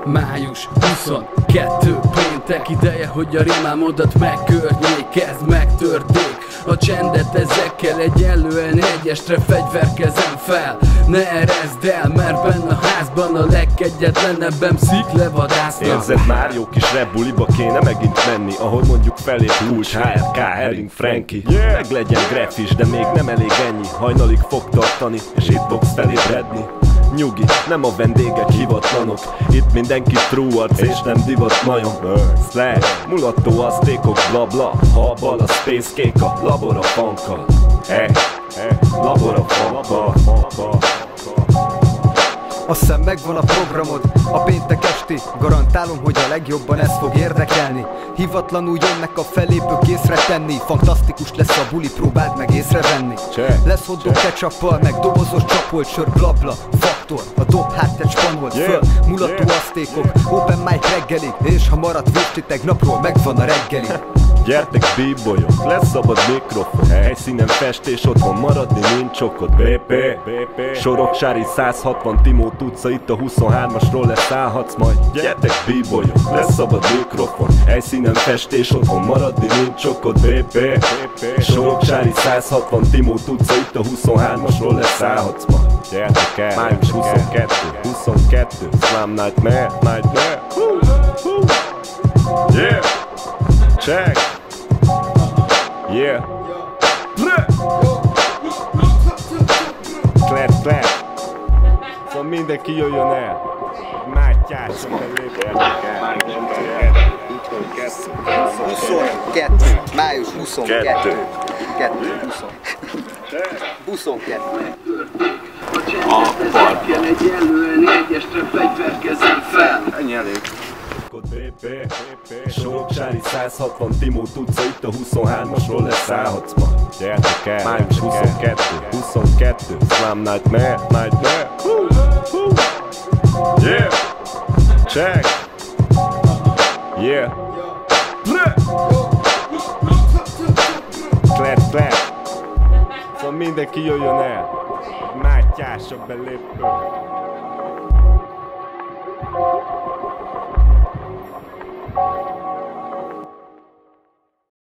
Május 22 péntek, ideje, hogy a rimámodat megkörnyék. Kezd megtörték a csendet ezekkel, egyenlően egyestre fegyverkezem fel. Ne erezd el, mert benne a házban a legkegyetlenebb MC-k levadásznak. Érzed, már jó kis rap buliba kéne megint menni, ahol mondjuk felép Kulcs, HRK, Herring, Frankie. Meg legyen grafis, de még nem elég ennyi. Hajnalig fog tartani, és itt fogsz felébredni. Nyugi, nem a vendégek hivatlanok, itt mindenki true arc és nem divat majom. Slang, mulattó aztékok, bla bla, habal a space cake, a labor a fanka. Labor a fanka. Azt hiszem megvan a programod, a péntek esti. Garantálom, hogy a legjobban ez fog érdekelni. Hivatlanul jönnek a fellépők észre tenni. Fantasztikus lesz a buli, próbáld meg észrevenni. Lesz hotdog ketchuppal, meg dobozos csapolt sör, blabla, faktor. A dob háttet spanolt föl, mulató aztékok, open mic reggelig. És ha maradt visti, tegnapról megvan a reggeli. Gyertek b-bolyok, lesz szabad mikrofon. Helyszínen festés, otthon maradni nincs okod. BP, Soroksári 160, Timót utca, itt a 23-asról leszállhatsz majd. Gyertek b-bolyok, lesz szabad mikrofon. Helyszínen festés, otthon maradni nincs okod. BP, Soroksári 160, Timót utca, itt a 23-asról leszállhatsz majd. Gyertek el, május 22, Slam Nightmare. Yeah! Check! Yeah! Clap, clap! Szóval mindenki jöjjön el! Mátyás, május 22. 22. A parkja egyenlően egyestre fegyverkezem fel. Ennyi elég. Soroksári 160, Timót utca, itt a 23-asról leszállhatsz ma. Gyertek el, május 22, Slam Nightmare. Yeah! Check! Yeah! Clap, clap! Szóval mindenki jöjjön el! Mátyás a belépő!